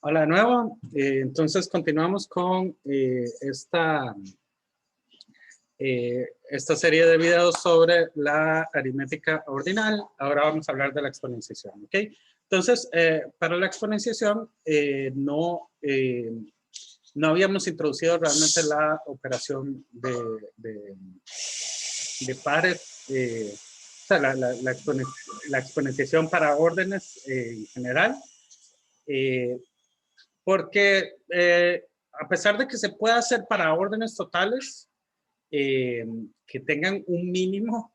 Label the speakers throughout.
Speaker 1: Hola de nuevo. Entonces continuamos con esta serie de videos sobre la aritmética ordinal. Ahora vamos a hablar de la exponenciación. ¿Ok? Entonces, para la exponenciación no habíamos introducido realmente la operación de pares, o sea, la exponenciación para órdenes en general. Porque a pesar de que se pueda hacer para órdenes totales que tengan un mínimo,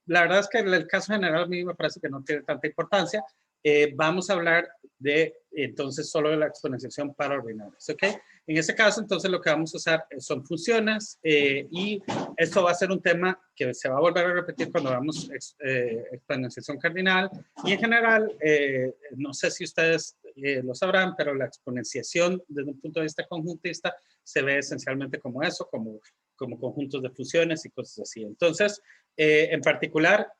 Speaker 1: la verdad es que en el caso general a mí me parece que no tiene tanta importancia. Vamos a hablar de entonces solo de la exponenciación para ordinales, ¿ok? En ese caso, entonces lo que vamos a usar son funciones y esto va a ser un tema que se va a volver a repetir cuando hagamos exponenciación cardinal y en general, no sé si ustedes lo sabrán, pero la exponenciación desde un punto de vista conjuntista se ve esencialmente como eso, como conjuntos de funciones y cosas así. Entonces, en particular,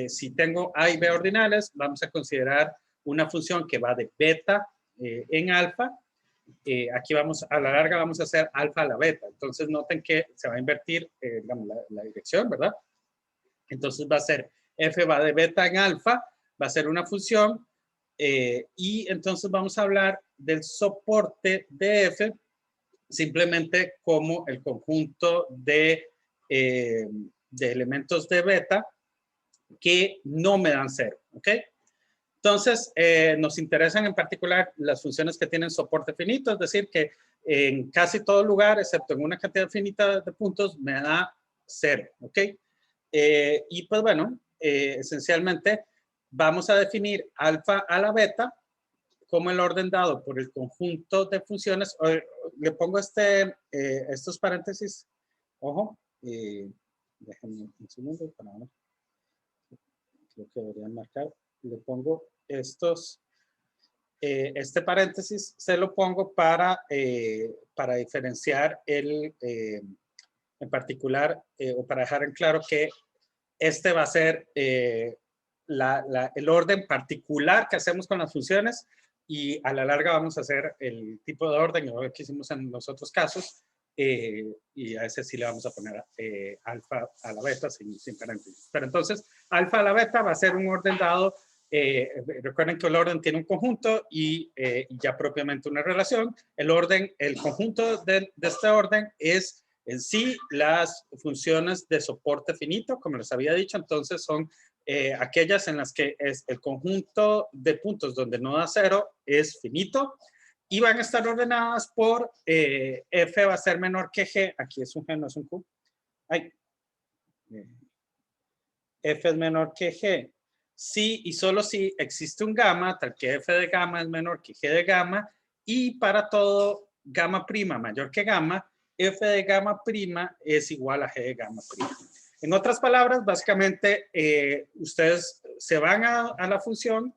Speaker 1: si tengo A y B ordinales, vamos a considerar una función que va de beta en alfa. Aquí a la larga vamos a hacer alfa a la beta. Entonces, noten que se va a invertir digamos, la dirección, ¿verdad? Entonces, va a ser f va de beta en alfa, va a ser una función y entonces vamos a hablar del soporte de f simplemente como el conjunto de elementos de beta que no me dan cero, ¿ok? Entonces, nos interesan en particular las funciones que tienen soporte finito, es decir, que en casi todo lugar, excepto en una cantidad finita de puntos, me da cero, ¿ok? Y pues bueno, esencialmente vamos a definir alfa a la beta como el orden dado por el conjunto de funciones. Le pongo estos paréntesis, ojo, déjenme un segundo para ver, creo que deberían marcar, le pongo este paréntesis se lo pongo para diferenciar en particular, o para dejar en claro que este va a ser el orden particular que hacemos con las funciones y a la larga vamos a hacer el tipo de orden que hicimos en los otros casos y a ese sí le vamos a poner alfa a la beta sin paréntesis. Pero entonces, alfa a la beta va a ser un orden dado. Recuerden que el orden tiene un conjunto y ya propiamente una relación. El conjunto de este orden es en sí las funciones de soporte finito, como les había dicho. Entonces son aquellas en las que el conjunto de puntos donde no da cero es finito y van a estar ordenadas por f va a ser menor que g. Aquí es un g, no es un q. Ay. F es menor que g. Si y solo si existe un gamma, tal que f de gamma es menor que g de gamma, y para todo gamma prima mayor que gamma, f de gamma prima es igual a g de gamma prima. En otras palabras, básicamente, ustedes se van a la función,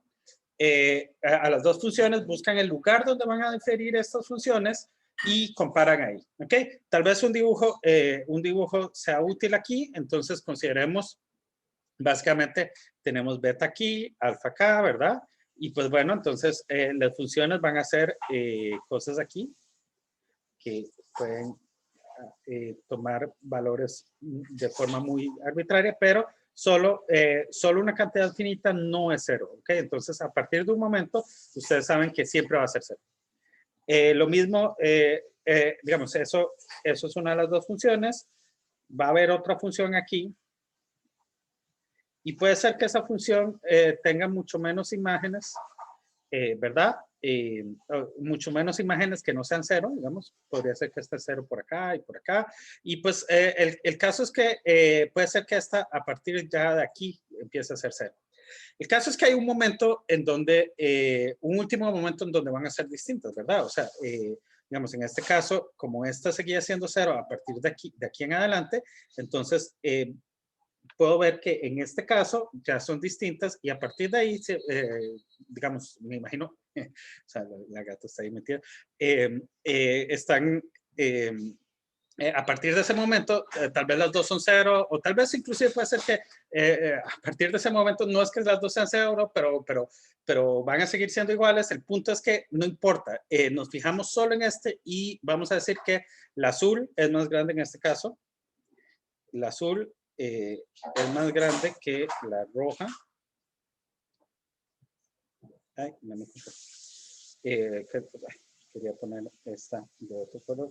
Speaker 1: a las dos funciones, buscan el lugar donde van a diferir estas funciones y comparan ahí. ¿Ok? Tal vez un dibujo sea útil aquí, entonces consideremos. Básicamente tenemos beta aquí, alfa acá, ¿verdad? Y pues bueno, entonces las funciones van a ser cosas aquí que pueden tomar valores de forma muy arbitraria, pero solo una cantidad finita no es cero, ¿ok? Entonces, a partir de un momento, ustedes saben que siempre va a ser cero. Lo mismo, digamos, eso es una de las dos funciones. Va a haber otra función aquí. Y puede ser que esa función tenga mucho menos imágenes, ¿verdad? Mucho menos imágenes que no sean cero, digamos. Podría ser que esté cero por acá y por acá. Y pues el caso es que puede ser que esta a partir ya de aquí empiece a ser cero. El caso es que hay un momento en donde, un último momento en donde van a ser distintas, ¿verdad? O sea, digamos, en este caso, como esta seguía siendo cero a partir de aquí en adelante, entonces puedo ver que en este caso ya son distintas y a partir de ahí, digamos, me imagino, o sea, la gata está ahí metida, están a partir de ese momento, tal vez las dos son 0, o tal vez inclusive puede ser que a partir de ese momento no es que las dos sean 0, pero van a seguir siendo iguales. El punto es que no importa, nos fijamos solo en este y vamos a decir que la azul es más grande en este caso. La azul es más grande que la roja. Ay, no me quería poner esta de otro color.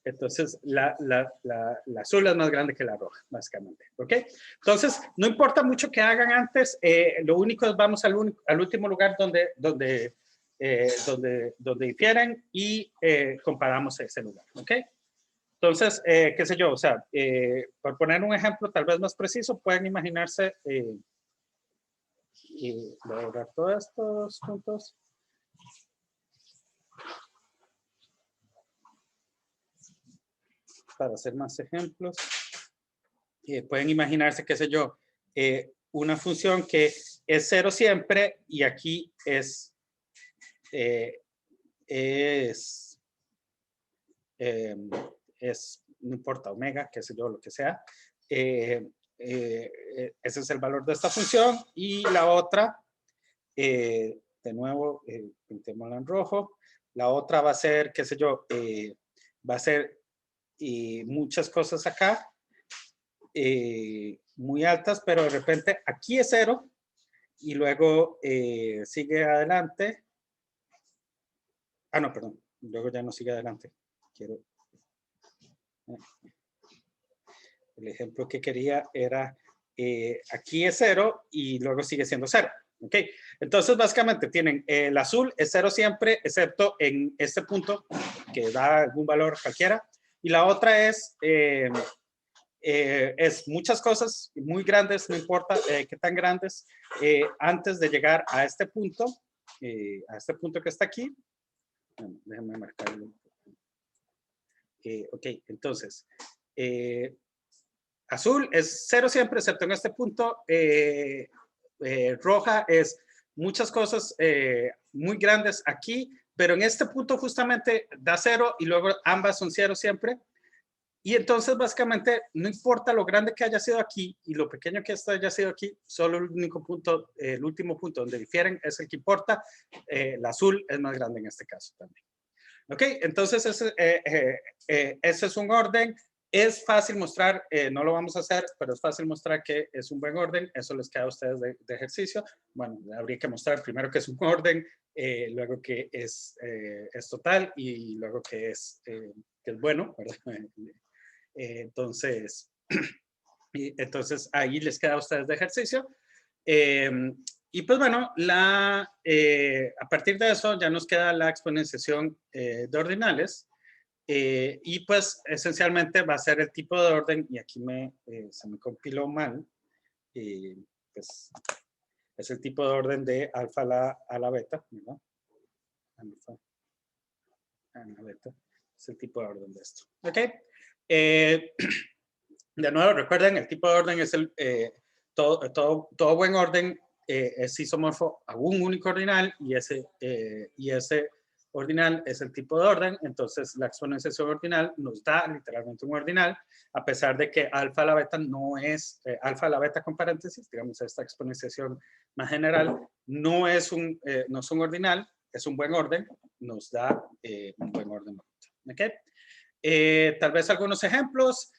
Speaker 1: Entonces, la azul es más grande que la roja, básicamente. ¿Ok? Entonces, no importa mucho que hagan antes, lo único es vamos al último lugar donde difieren y comparamos ese lugar. ¿Ok? Entonces, qué sé yo, o sea, por poner un ejemplo tal vez más preciso, pueden imaginarse y lograr todos estos puntos. Para hacer más ejemplos, pueden imaginarse, qué sé yo, una función que es 0 siempre y aquí no importa, omega, qué sé yo, lo que sea. Ese es el valor de esta función y la otra, de nuevo, pintémosla en rojo. La otra va a ser, qué sé yo, va a ser muchas cosas acá, muy altas, pero de repente aquí es 0 y luego sigue adelante. Ah, no, perdón, luego ya no sigue adelante. Quiero... El ejemplo que quería era, aquí es 0 y luego sigue siendo 0. ¿Ok? Entonces, básicamente tienen el azul es 0 siempre, excepto en este punto que da algún valor cualquiera. Y la otra es muchas cosas muy grandes, no importa qué tan grandes, antes de llegar a este punto que está aquí. Bueno, déjame marcarlo. Ok, entonces, azul es 0 siempre, excepto en este punto. Roja es muchas cosas muy grandes aquí, pero en este punto justamente da 0 y luego ambas son 0 siempre. Y entonces, básicamente, no importa lo grande que haya sido aquí y lo pequeño que esto haya sido aquí, solo el único punto, el último punto donde difieren es el que importa. El azul es más grande en este caso también. Ok, entonces ese es un orden. Es fácil mostrar, no lo vamos a hacer, pero es fácil mostrar que es un buen orden. Eso les queda a ustedes de ejercicio. Bueno, habría que mostrar primero que es un orden, luego que es total y luego que es bueno, ¿verdad? Entonces ahí les queda a ustedes de ejercicio. Y pues bueno, a partir de eso ya nos queda la exponenciación de ordinales. Y pues esencialmente va a ser el tipo de orden, y aquí se me compiló mal, pues es el tipo de orden de alfa a la beta, ¿verdad? Alfa a la beta, es el tipo de orden de esto. ¿Ok? De nuevo, recuerden, el tipo de orden es todo buen orden es isomorfo a un único ordinal y ese ordinal es el tipo de orden. Entonces, la exponenciación ordinal nos da literalmente un ordinal, a pesar de que alfa a la beta no es, alfa a la beta con paréntesis, digamos, esta exponenciación más general, no es un ordinal, es un buen orden, nos da un buen orden. ¿Okay? Tal vez algunos ejemplos.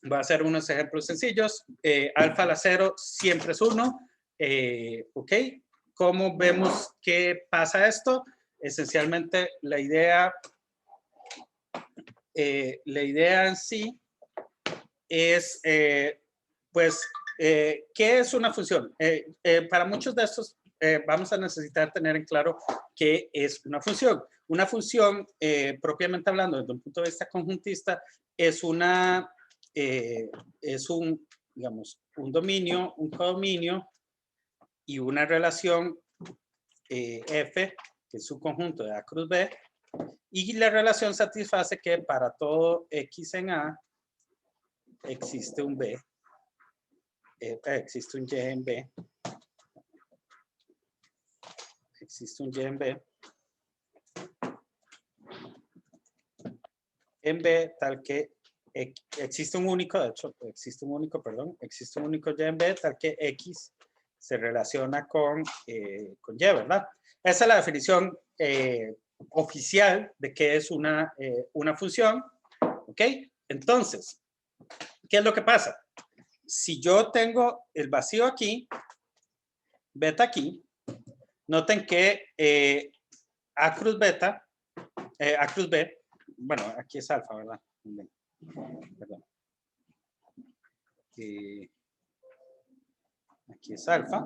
Speaker 1: Voy a hacer unos ejemplos sencillos. Alfa a la 0 siempre es 1. ¿Ok? ¿Cómo vemos que pasa esto? Esencialmente, la idea en sí es, pues, ¿qué es una función? Para muchos de estos vamos a necesitar tener en claro qué es una función. Una función, propiamente hablando, desde un punto de vista conjuntista, es digamos, un dominio, un codominio y una relación F, que es su conjunto de A cruz B, y la relación satisface que para todo X en A existe un B, existe un Y en B, existe un Y en B, en B tal que existe un único, de hecho, existe un único Y en B tal que X se relaciona con Y, ¿verdad? Esa es la definición oficial de qué es una función, ¿ok? Entonces, ¿qué es lo que pasa? Si yo tengo el vacío aquí, beta aquí, noten que A cruz beta, A cruz B, bueno, aquí es alfa, ¿verdad? Perdón. Aquí es alfa.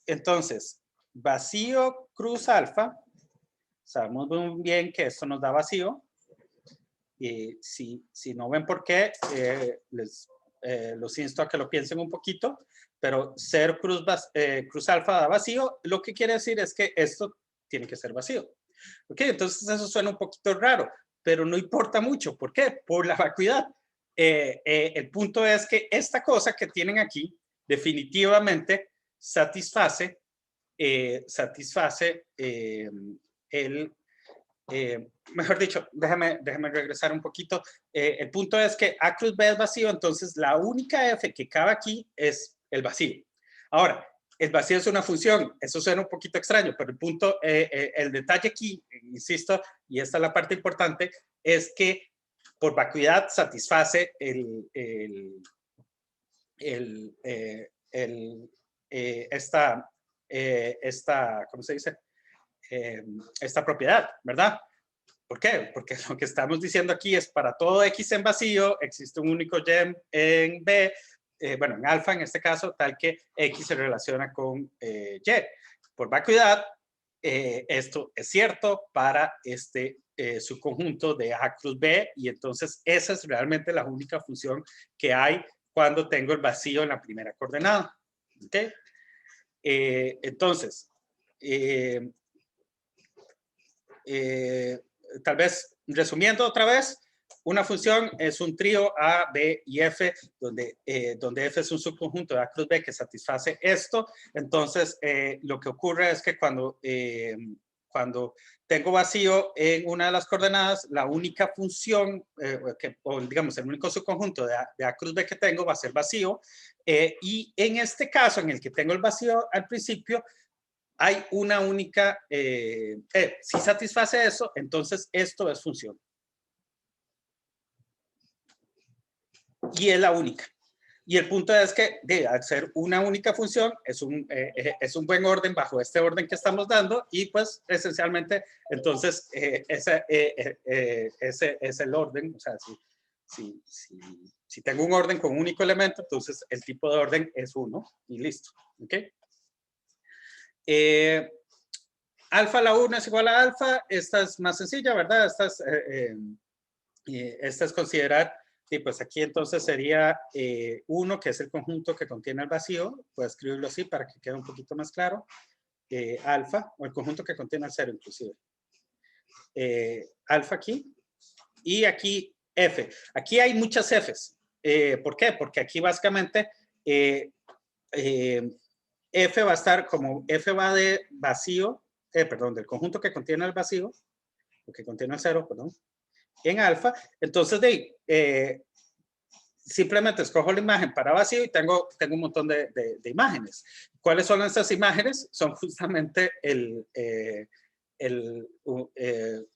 Speaker 1: Entonces, vacío cruz alfa, sabemos muy bien que esto nos da vacío. Si no ven por qué, los insto a que lo piensen un poquito, pero 0 cruz alfa da vacío, lo que quiere decir es que esto tiene que ser vacío. Ok, entonces eso suena un poquito raro, pero no importa mucho. ¿Por qué? Por la vacuidad. El punto es que esta cosa que tienen aquí definitivamente satisface el... mejor dicho, déjame regresar un poquito. El punto es que A cruz B es vacío, entonces la única F que cabe aquí es el vacío. Ahora, el vacío es una función, eso suena un poquito extraño, pero el punto, el detalle aquí, insisto, y esta es la parte importante, es que por vacuidad satisface esta, ¿cómo se dice? Esta propiedad, ¿verdad? ¿Por qué? Porque lo que estamos diciendo aquí es para todo X en vacío, existe un único Y en B, bueno, en alfa en este caso, tal que X se relaciona con Y. Por vacuidad, esto es cierto para este subconjunto de A cruz B, y entonces esa es realmente la única función que hay cuando tengo el vacío en la primera coordenada. ¿Ok? Entonces, tal vez resumiendo otra vez, una función es un trío A, B y F, donde F es un subconjunto de A cruz B que satisface esto. Entonces, lo que ocurre es que cuando tengo vacío en una de las coordenadas, la única función, o digamos, el único subconjunto de A cruz B que tengo va a ser vacío. Y en este caso, en el que tengo el vacío al principio, hay una única, si satisface eso, entonces esto es función. Y es la única. Y el punto es que al ser una única función, es un buen orden bajo este orden que estamos dando, y pues esencialmente, entonces, ese es el orden. O sea, si tengo un orden con un único elemento, entonces el tipo de orden es 1 y listo. ¿Ok? Alfa a la 1 es igual a alfa. Esta es más sencilla, ¿verdad? Esta es considerar, y pues aquí entonces sería 1, que es el conjunto que contiene el vacío. Puedo escribirlo así para que quede un poquito más claro. Alfa, o el conjunto que contiene el 0 inclusive. Alfa aquí. Y aquí F. Aquí hay muchas Fs. ¿Por qué? Porque aquí básicamente F va a estar como F va de vacío, perdón, del conjunto que contiene el vacío, o que contiene el 0, perdón, en alfa. Entonces, simplemente escojo la imagen para vacío y tengo un montón de imágenes. ¿Cuáles son estas imágenes? Son justamente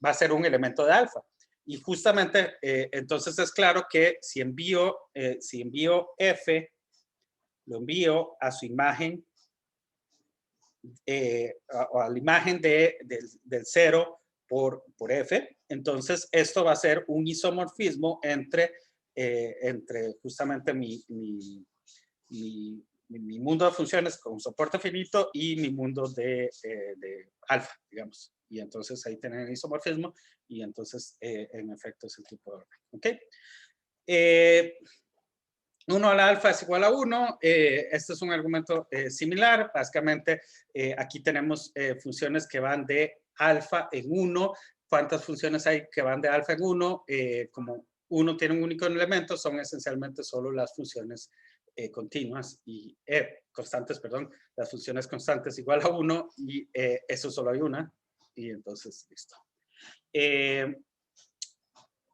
Speaker 1: va a ser un elemento de alfa. Y justamente, entonces es claro que si envío F, lo envío a su imagen, o a la imagen del 0 por F, entonces esto va a ser un isomorfismo entre justamente mi mundo de funciones con soporte finito y mi mundo de alfa, digamos. Y entonces ahí tienen el isomorfismo, y entonces en efecto es el tipo de orden. ¿Ok? 1 a la alfa es igual a 1. Este es un argumento similar. Básicamente, aquí tenemos funciones que van de alfa en 1. ¿Cuántas funciones hay que van de alfa en 1? Como 1 tiene un único elemento, son esencialmente solo las funciones continuas y constantes, perdón. Las funciones constantes igual a 1, y eso solo hay una. Y entonces, listo.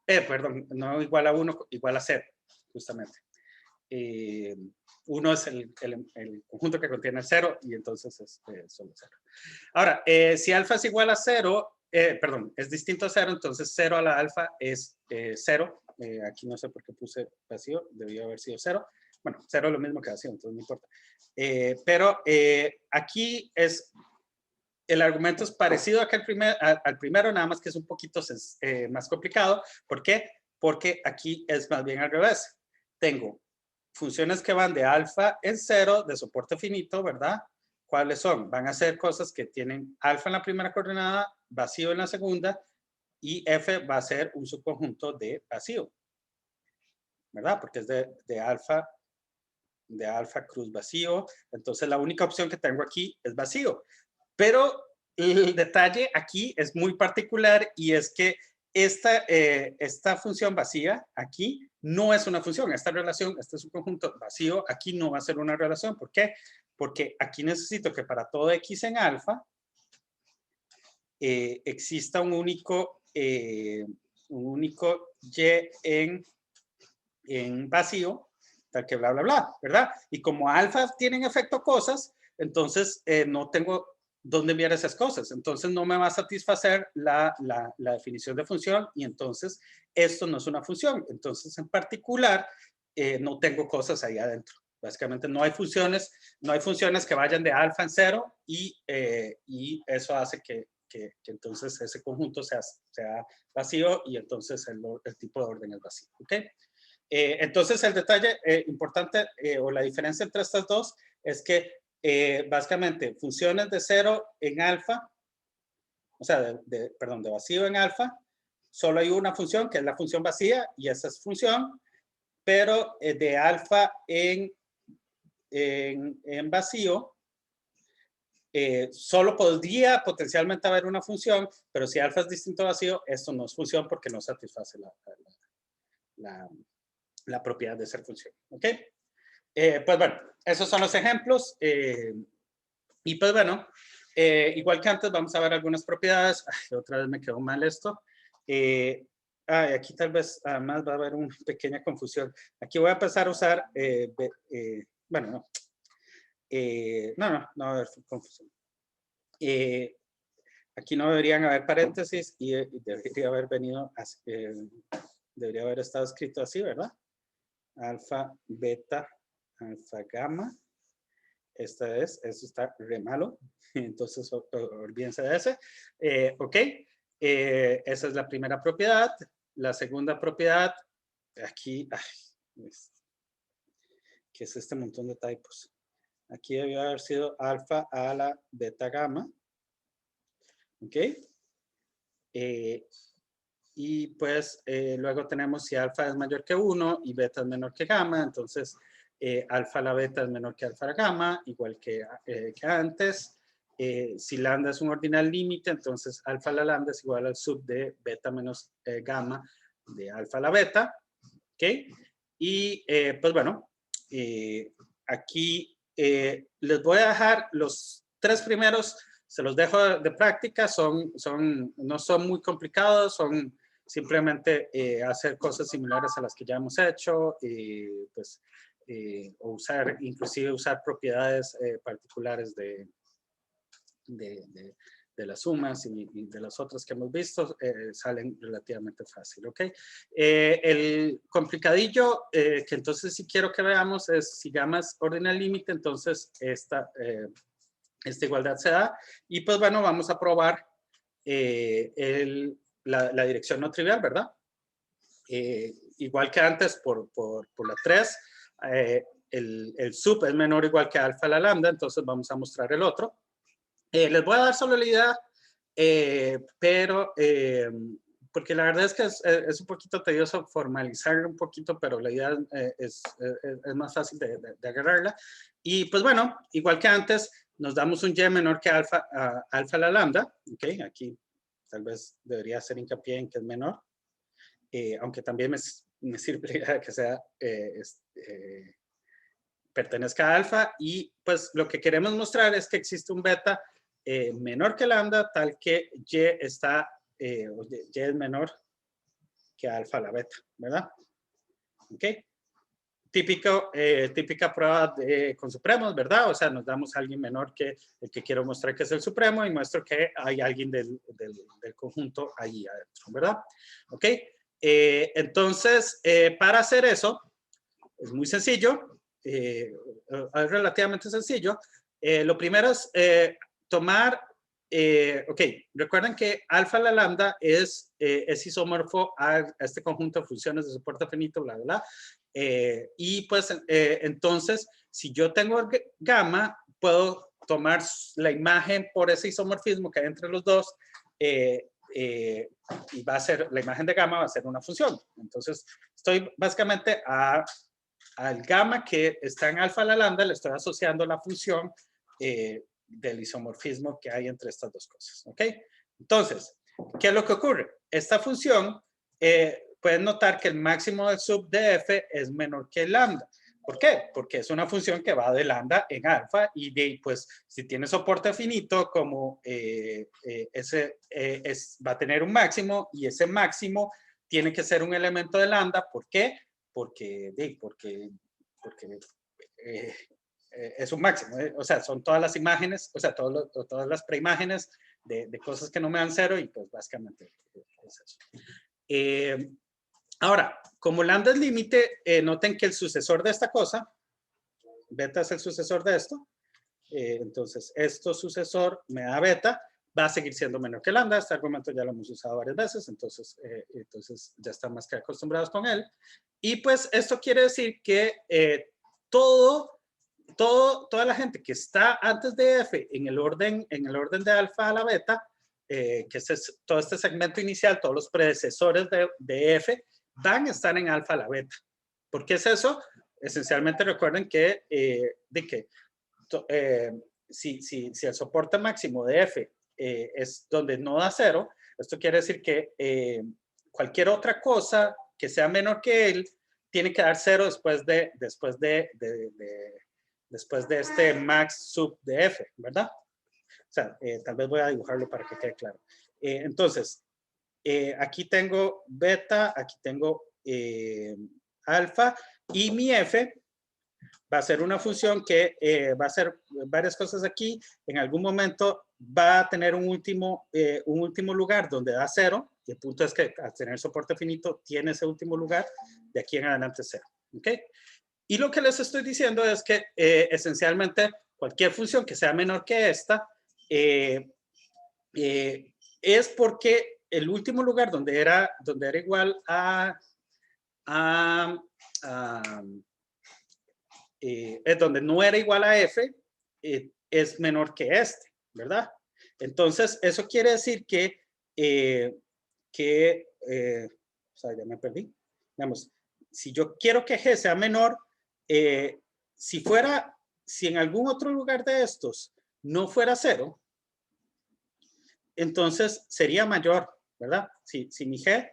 Speaker 1: Perdón, no igual a 1, igual a 0, justamente. 1 es el conjunto que contiene el 0 y entonces es solo 0. Ahora, si alfa es igual a 0, perdón, es distinto a 0, entonces 0 a la alfa es 0. Aquí no sé por qué puse vacío, debió haber sido 0. Bueno, 0 es lo mismo que vacío, entonces no importa. Pero aquí es, el argumento es parecido al primero, nada más que es un poquito más complicado. ¿Por qué? Porque aquí es más bien al revés. Tengo funciones que van de alfa en 0, de soporte finito, ¿verdad? ¿Cuáles son? Van a ser cosas que tienen alfa en la primera coordenada, vacío en la segunda, y f va a ser un subconjunto de vacío, ¿verdad? Porque es de alfa cruz vacío. Entonces la única opción que tengo aquí es vacío. Pero el detalle aquí es muy particular y es que esta función vacía aquí no es una función. Esta relación, este subconjunto vacío, aquí no va a ser una relación. ¿Por qué? Porque aquí necesito que para todo x en alfa exista un único y en vacío, tal que bla, bla, bla, ¿verdad? Y como alfa tienen efecto cosas, entonces no tengo dónde enviar esas cosas. Entonces no me va a satisfacer la definición de función y entonces esto no es una función. Entonces en particular no tengo cosas ahí adentro. Básicamente no hay funciones que vayan de alfa en 0 y eso hace que entonces ese conjunto sea vacío y entonces el tipo de orden es vacío. ¿Ok? Entonces el detalle importante o la diferencia entre estas dos es que básicamente funciones de 0 en alfa, o sea, perdón, de vacío en alfa, solo hay una función que es la función vacía y esa es función, pero de alfa en vacío, solo podría potencialmente haber una función, pero si alfa es distinto a vacío, esto no es función porque no satisface la propiedad de ser función. ¿Ok? Pues bueno, esos son los ejemplos. Y pues bueno, igual que antes, vamos a ver algunas propiedades. Ay, otra vez me quedó mal esto. Aquí tal vez además va a haber una pequeña confusión. Aquí voy a empezar a usar, bueno, no. No va a haber confusión. Aquí no deberían haber paréntesis y debería haber debería haber estado escrito así, ¿verdad? Alfa, beta, alfa, gamma. Eso está re malo. Entonces, olvídense de ese. Ok. Esa es la primera propiedad. La segunda propiedad, aquí, ¿qué es este montón de typos? Aquí debió haber sido alfa a la beta gamma. Ok. Y pues luego tenemos si alfa es mayor que 1 y beta es menor que gamma, entonces alfa a la beta es menor que alfa a la gamma, igual que antes. Si lambda es un ordinal límite, entonces alfa a la lambda es igual al sub de beta menos gamma de alfa a la beta. ¿Ok? Y pues bueno, aquí les voy a dejar los 3 primeros, se los dejo de práctica, no son muy complicados, son simplemente hacer cosas similares a las que ya hemos hecho, pues, o inclusive usar propiedades particulares de las sumas y de las otras que hemos visto, salen relativamente fácil, ¿ok? El complicadillo que entonces sí quiero que veamos es si gamma es ordinal límite, entonces esta igualdad se da. Y pues bueno, vamos a probar la dirección no trivial, ¿verdad? Igual que antes por la 3, el sub es menor o igual que alfa a la lambda, entonces vamos a mostrar el otro. Les voy a dar solo la idea, pero porque la verdad es que es un poquito tedioso formalizar un poquito, pero la idea es más fácil de agarrarla. Y pues bueno, igual que antes, nos damos un y menor que alfa a la lambda. ¿Okay? Aquí tal vez debería hacer hincapié en que es menor, aunque también me sirve que sea pertenezca a alfa. Y pues lo que queremos mostrar es que existe un beta menor que lambda, tal que y está Y es menor que alfa a la beta, ¿verdad? ¿Ok? Típica prueba con supremos, ¿verdad? O sea, nos damos a alguien menor que el que quiero mostrar que es el supremo y muestro que hay alguien del conjunto ahí adentro, ¿verdad? ¿Ok? Entonces, para hacer eso, es muy sencillo, es relativamente sencillo. Lo primero es tomar, ok, recuerden que alfa a la lambda es isomorfo a este conjunto de funciones de soporte finito, bla, bla, bla. Y pues entonces, si yo tengo gamma, puedo tomar la imagen por ese isomorfismo que hay entre los dos y va a ser, la imagen de gamma va a ser una función. Entonces, estoy básicamente al gamma que está en alfa a la lambda, le estoy asociando la función del isomorfismo que hay entre estas dos cosas. ¿Ok? Entonces, ¿qué es lo que ocurre? Esta función, pueden notar que el máximo del sub de f es menor que el lambda. ¿Por qué? Porque es una función que va de lambda en alfa y pues si tiene soporte finito, como va a tener un máximo y ese máximo tiene que ser un elemento de lambda. ¿Por qué? Porque es un máximo, o sea, son todas las imágenes, o sea, todas las preimágenes de cosas que no me dan cero y pues básicamente es eso. Ahora, como lambda es límite, noten que el sucesor de esta cosa, beta es el sucesor de esto, entonces esto sucesor me da beta, va a seguir siendo menor que lambda. Este argumento ya lo hemos usado varias veces, entonces ya están más que acostumbrados con él. Y pues esto quiere decir que toda la gente que está antes de f en el orden de alfa a la beta, que es todo este segmento inicial, todos los predecesores de f, van a estar en alfa a la beta. ¿Por qué es eso? Esencialmente recuerden que, si el soporte máximo de f es donde no da cero, esto quiere decir que cualquier otra cosa que sea menor que él tiene que dar cero después de este max sub de f, ¿verdad? O sea, tal vez voy a dibujarlo para que quede claro. Entonces, aquí tengo beta, aquí tengo alfa y mi f va a ser una función que va a hacer varias cosas aquí. En algún momento va a tener un último lugar donde da cero. Y el punto es que al tener soporte finito tiene ese último lugar. De aquí en adelante cero. ¿Ok? Y lo que les estoy diciendo es que esencialmente cualquier función que sea menor que esta es porque el último lugar donde era igual es donde no era igual a f, es menor que este, ¿verdad? Entonces, eso quiere decir que o sea, ya me perdí. Digamos, si yo quiero que g sea menor, si en algún otro lugar de estos no fuera cero, entonces sería mayor, ¿verdad? Si mi g,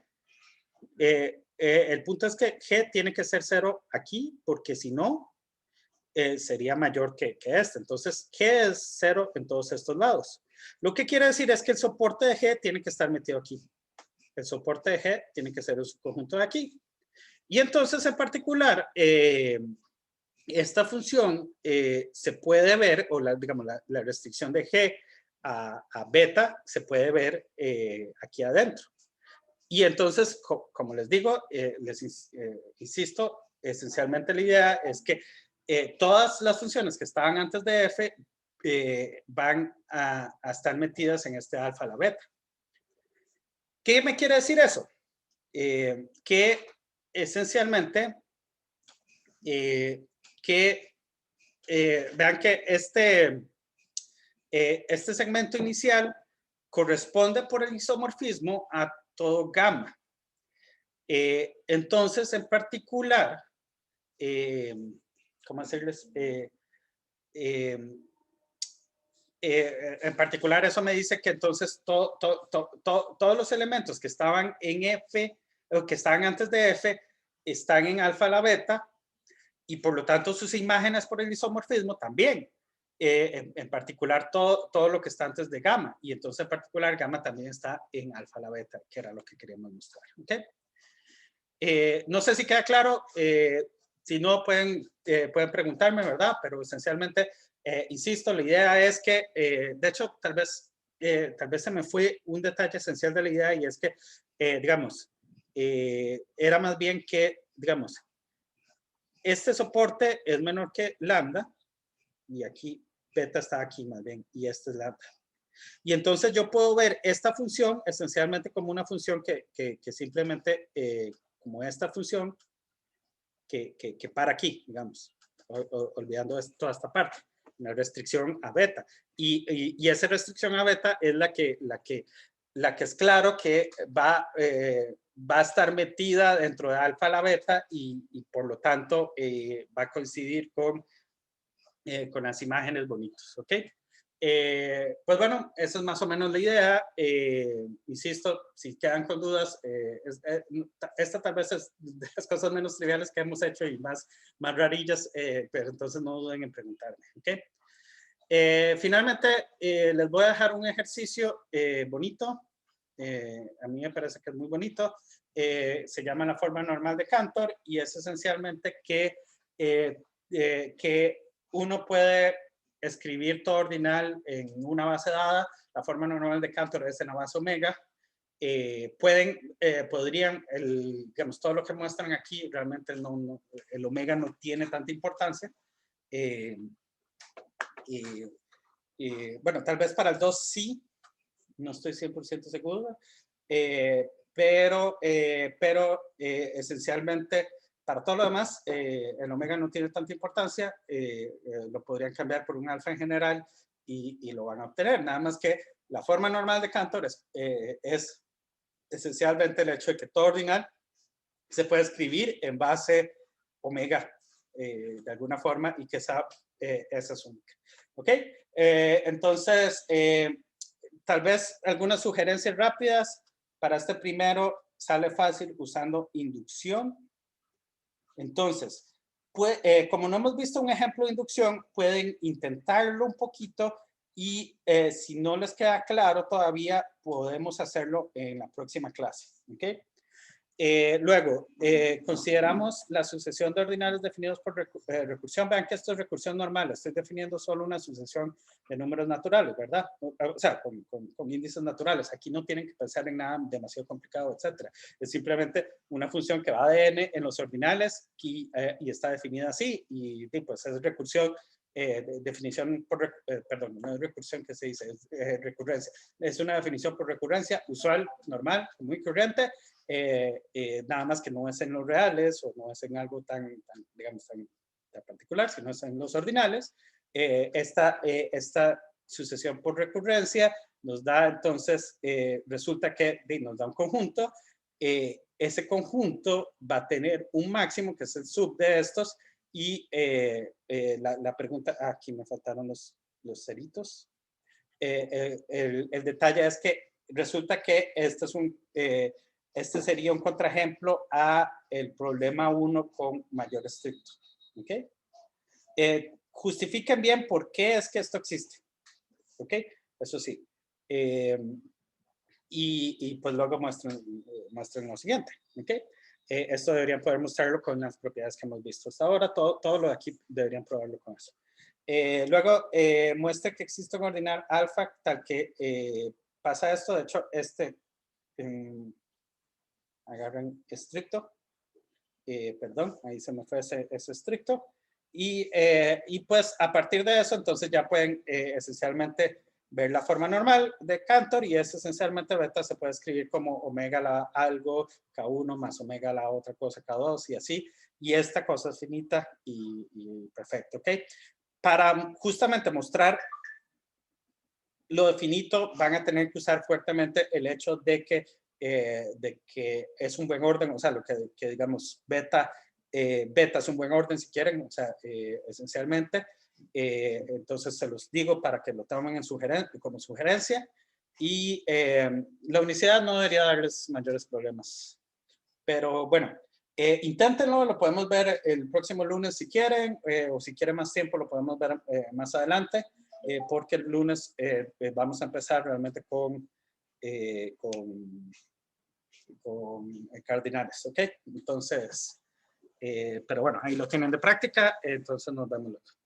Speaker 1: el punto es que g tiene que ser cero aquí, porque si no, sería mayor que este. Entonces, g es cero en todos estos lados. Lo que quiere decir es que el soporte de g tiene que estar metido aquí. El soporte de g tiene que ser un conjunto de aquí. Y entonces, en particular, esta función se puede ver, o digamos, la restricción de g a beta se puede ver aquí adentro. Y entonces, como les digo, insisto, esencialmente la idea es que todas las funciones que estaban antes de f van a estar metidas en este alfa a la beta. ¿Qué me quiere decir eso? Que esencialmente, vean que este segmento inicial corresponde por el isomorfismo a todo gamma. Entonces, en particular, ¿cómo hacerles? En particular, eso me dice que entonces todos los elementos que estaban en F, o que estaban antes de F, están en alfa a la beta, y por lo tanto sus imágenes por el isomorfismo también. en particular todo lo que está antes de gamma, y entonces en particular gamma también está en alfa a la beta, que era lo que queríamos mostrar. ¿Okay? No sé si queda claro, si no pueden preguntarme, ¿verdad? Pero esencialmente, insisto, la idea es que, de hecho, tal vez se me fue un detalle esencial de la idea, y es que, digamos, era más bien que, digamos, este soporte es menor que lambda, y aquí beta está aquí más bien, y este es lambda. Y entonces yo puedo ver esta función esencialmente como una función que simplemente, como esta función que para aquí, digamos, olvidando toda esta parte, una restricción a beta. Y esa restricción a beta es la que es claro que va a estar metida dentro de alfa a la beta, y por lo tanto va a coincidir con las imágenes bonitos, ¿ok? Pues bueno, esa es más o menos la idea. Insisto, si quedan con dudas, esta tal vez es de las cosas menos triviales que hemos hecho y más rarillas, pero entonces no duden en preguntarme, ¿ok? Finalmente, les voy a dejar un ejercicio bonito. A mí me parece que es muy bonito. Se llama la forma normal de Cantor, y es esencialmente que uno puede escribir todo ordinal en una base dada. La forma normal de Cantor es en la base omega. Podrían, digamos, todo lo que muestran aquí, realmente el omega no tiene tanta importancia. Bueno, tal vez para el 2 sí, no estoy 100% seguro, pero esencialmente para todo lo demás, el omega no tiene tanta importancia. Lo podrían cambiar por un alfa en general y lo van a obtener. Nada más que la forma normal de Cantor es esencialmente el hecho de que todo ordinal se puede escribir en base omega de alguna forma, y que esa es única. ¿Ok? Entonces, tal vez algunas sugerencias rápidas. Para este primero, sale fácil usando inducción. Entonces, como no hemos visto un ejemplo de inducción, pueden intentarlo un poquito, y si no les queda claro todavía, podemos hacerlo en la próxima clase. ¿Ok? Luego, consideramos la sucesión de ordinales definidos por recursión. Vean que esto es recursión normal. Estoy definiendo solo una sucesión de números naturales, ¿verdad? O sea, con índices naturales. Aquí no tienen que pensar en nada demasiado complicado, etcétera. Es simplemente una función que va de n en los ordinales y está definida así. Y pues es recursión. Definición por, perdón, no es recursión que se dice, es recurrencia. Es una definición por recurrencia usual, normal, muy corriente. Nada más que no es en los reales, o no es en algo digamos, tan particular, sino es en los ordinales. Esta sucesión por recurrencia nos da entonces, resulta que nos da un conjunto. Ese conjunto va a tener un máximo, que es el sub de estos, y la pregunta, aquí me faltaron los ceritos. El detalle es que resulta que este sería un contraejemplo a el problema 1 con mayor estricto. ¿Ok? Justifiquen bien por qué es que esto existe. ¿Ok? Eso sí. Y pues luego muestren lo siguiente. ¿Ok? Esto deberían poder mostrarlo con las propiedades que hemos visto hasta ahora. Todo lo de aquí deberían probarlo con eso. Luego, muestra que existe un ordinal alfa tal que pasa esto. De hecho, agarren estricto. Perdón, ahí se me fue ese estricto. Y pues a partir de eso, entonces ya pueden esencialmente ver la forma normal de Cantor, y es esencialmente beta se puede escribir como omega la algo, K1 más omega la otra cosa, K2, y así. Y esta cosa es finita y perfecto, ¿ok? Para justamente mostrar lo de finito, van a tener que usar fuertemente el hecho de que es un buen orden, o sea, lo que digamos beta es un buen orden si quieren, o sea, esencialmente. Entonces se los digo para que lo tomen como sugerencia, y la unicidad no debería darles mayores problemas. Pero bueno, Inténtenlo, lo podemos ver el próximo lunes si quieren, o si quieren más tiempo lo podemos ver más adelante, porque el lunes vamos a empezar realmente con cardinales, ¿ok? Entonces, pero bueno, ahí lo tienen de práctica, entonces nos vemos luego.